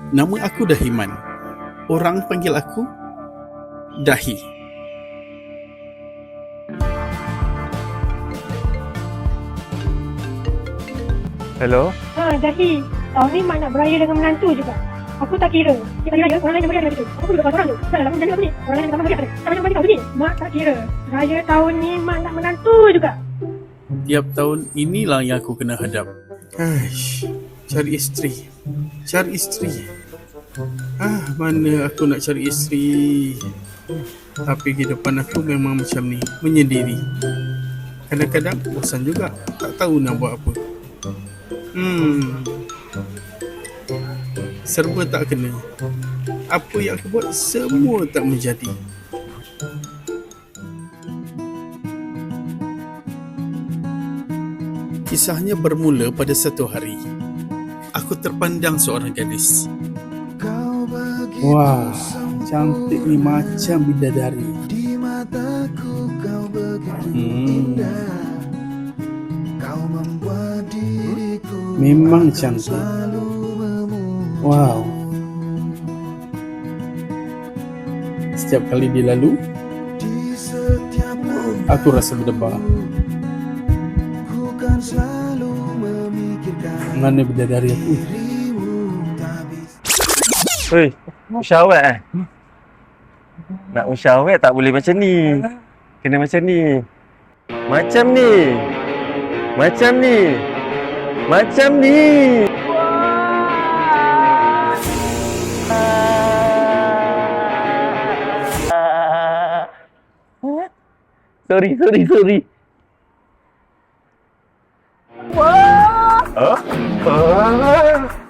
Nama aku Dahiman. Orang panggil aku Dahi. Hello? Dahi. Tahun ni Mak nak beraya dengan menantu juga. Aku tak kira. Kita raya, orang lain yang beriak dengan itu. Aku juga kawan orang tu. Dah lama jadi apa ni? Orang lain yang beriak. Tak macam kau ni. Mak tak kira. Raya tahun ni Mak nak menantu juga. Tiap tahun inilah yang aku kena hadap. Aish, cari isteri. Cari isteri. Mana aku nak cari isteri. Tapi kehidupan aku memang macam ni, menyendiri. Kadang-kadang bosan juga, tak tahu nak buat apa. Serba tak kena. Apa yang aku buat semua tak menjadi. Kisahnya bermula pada satu hari. Aku terpandang seorang gadis. Wah, cantik ni macam bidadari. Memang cantik. Wow. Setiap kali dia lalu, aku rasa berdebar. Mana bidadari aku? Hei, usyawat Nak usyawat tak boleh macam ni. Kena macam ni. Macam ni. Macam ni. Macam ni. Sorry.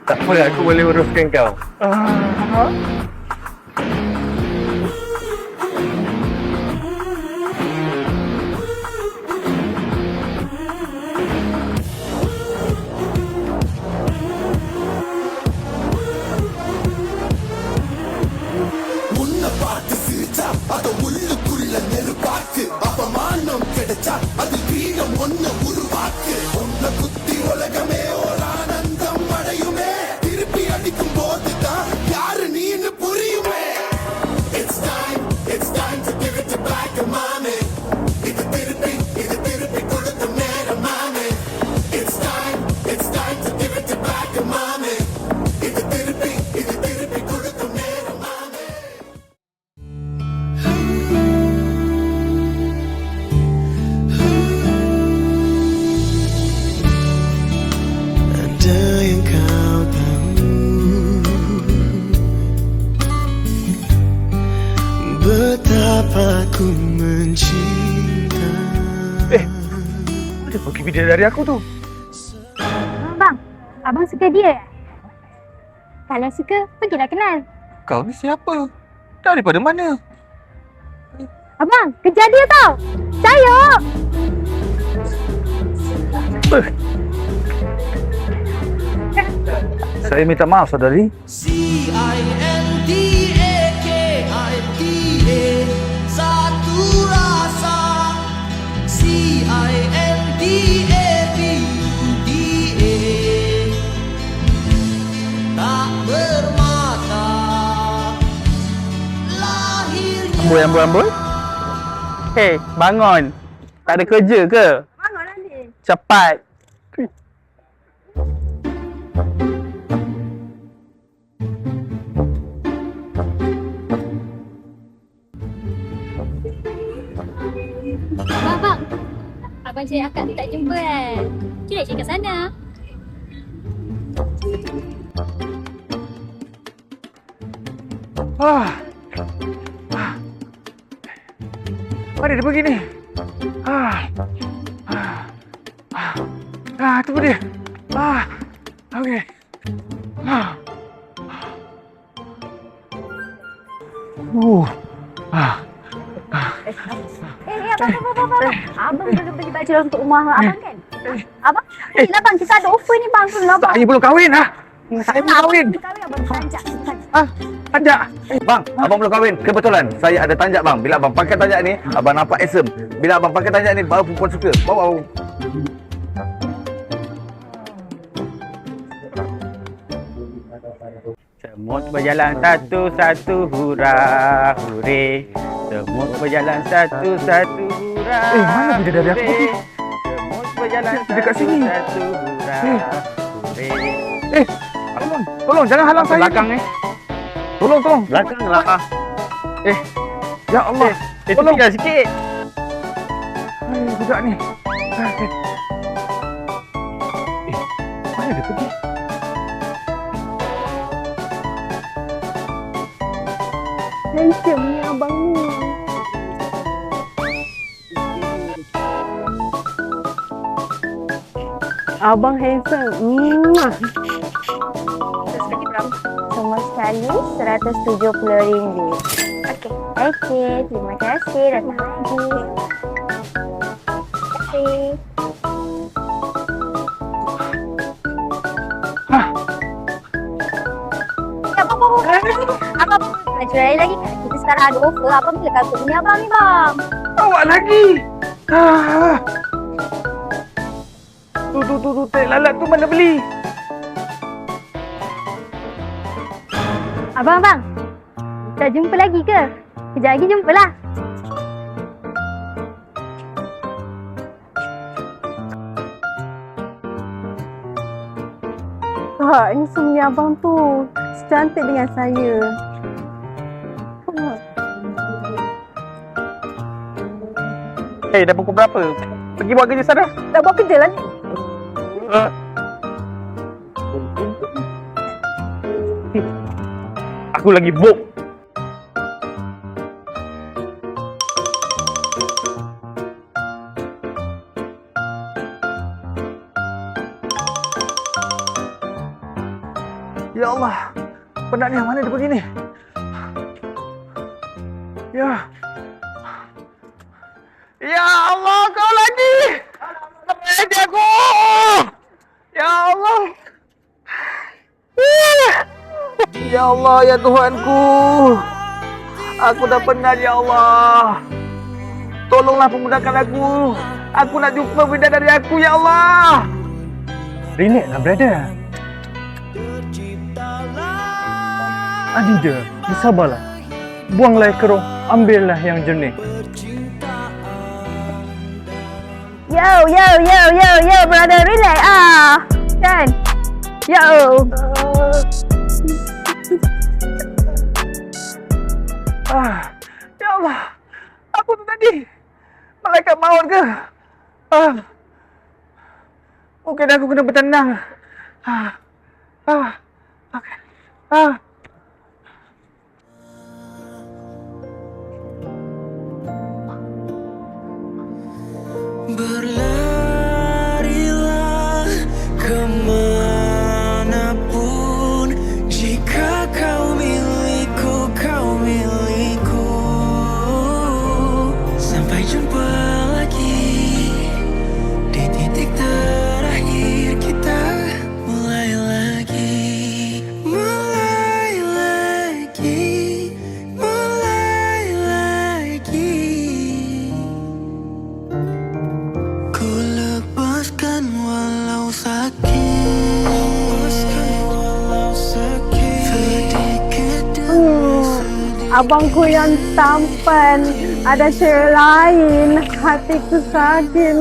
Tak apa, aku boleh uruskan kau. Betapa ku mencinta. Mana pergi bidadari aku tu? Bang, abang suka dia? Kalau suka, pergilah kenal. Kau ni siapa? Daripada mana? Abang, kejar dia tau. Saya. Saya minta maaf, saudari. CINDAKIDA satu rasa. CINDABUDA tak bermata. Lahirnya Amboi. Hei, bangun. Tak ada kerja ke? Bangun nanti. Cepat. Bang. Abang cari akak tu tak jumpa kan? Cik nak cari kat sana. Mana dia pergi ni? Tu dia. Okey. Abang belum beli baju untuk rumah abang kan? Abang, lah bang, kita ada offer ni bang. Saya belum kahwin Saya belum kahwin. Abang tanjak. Tanjak. Bang, abang belum kahwin. Kebetulan saya ada tanjak bang. Bila abang pakai tanjak ni, abang nampak handsome. Bila abang pakai tanjak ni, baru perempuan suka. Bawa. Semut berjalan satu-satu, hura hure. Semut berjalan satu-satu, hura mana bidadari aku hure. ni? Semut berjalan Dekat sini. satu-satu, hura hure. Tolong jangan halang saya. Belakang ni. Tolong. Belakang lah. Ya Allah. Tolong tinggal sikit. Budak ni. Mana dia pergi? Handsome ni abang ni. Abang handsome. Semua sekali RM170. Okey, terima kasih. Datang lagi. Terima kasih. Abang nak jual lagi? Kita sekarang ada offer. Abang bila kata ni abang ni bang? Awak lagi. Tu, teh lalat tu mana beli? Abang. Dah jumpa lagi ke? Kejap lagi jumpalah. Kak, ni sebenarnya abang tu secantik dengan saya. Dah pukul berapa? Pergi buat kerja sana. Dah buat kerja lah ni. Aku lagi book. Ya Allah. Penat ni, mana dia pergi ni? Ya Allah, kau lagi. Berhenti aku. Ya Allah. Ya Allah, ya Tuhanku. Aku dah penat, ya Allah. Tolonglah pemudahkan aku. Aku nak jumpa bidadari aku, ya Allah. Relax lah, brother. Adida, bersabarlah. Buanglah kerong, ambillah yang jernih. Yo, brother, relax kan? Yo. Ya Allah. Apa tu tadi? Malaikat maut ke? Mungkin aku kena bertenang. Okey. Berlarilah kemanapun, jika kau milikku, sampai jumpa lagi di titik terakhir kita. Mulai lagi. Ku lepaskan walau sakit. Abangku yang tampan, ada cewek lain, hatiku sakit.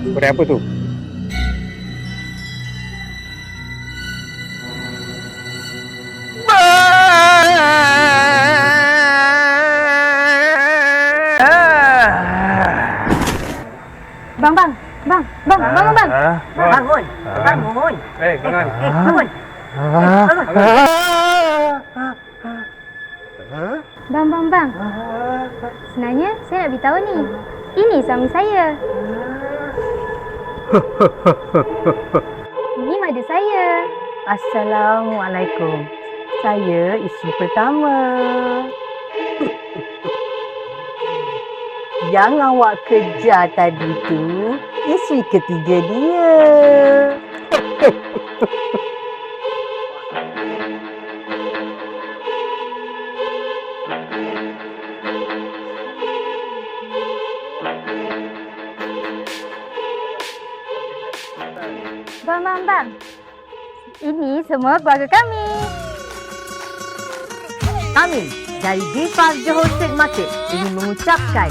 Suara apa tu? Bang. Bangun. Jangan. Bangun. Bang. Sebenarnya saya nak beritahu ni. Ini suami saya. Ini madu saya. Assalamualaikum. Saya isteri pertama. Yang awak kejar tadi tu isteri ketiga dia. bang. Ini semua keluarga kami. Kami dari Diva Johor Street Market ingin mengucapkan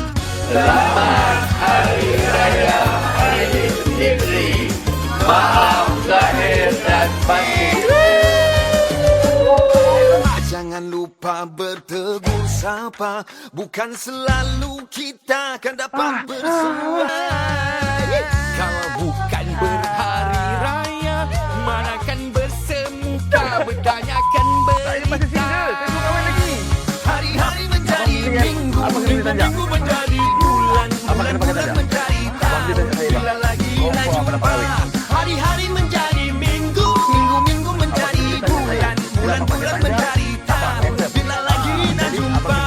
Jangan lupa bertegur sapa. Bukan selalu kita akan dapat bersua. Kalau bukan berhari raya, manakan bersemuka, bertanyakan berita. Hari-hari menjadi minggu, minggu menjadi bulan, bulan menjadi tahun. Bila lagi nak jumpa, hari-hari menjadi minggu, minggu menjadi bulan, bulan menjadi tahun. Bila lagi nak jumpa,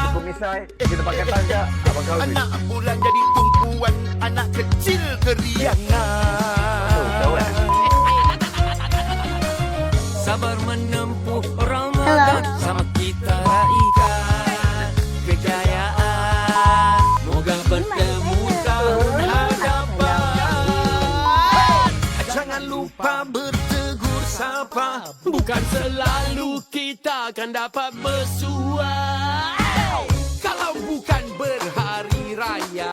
Kita pakai tangga. Abang kau anak bulan jadi tumpuan, anak kecil keriangan. Sabar menempuh Ramadan, sama kita raikan kejayaan. Moga bertemu tahun hadapan. Jangan lupa bertegur sapa. Bukan selalu kita akan dapat bersua. Kalau bukan berhari raya,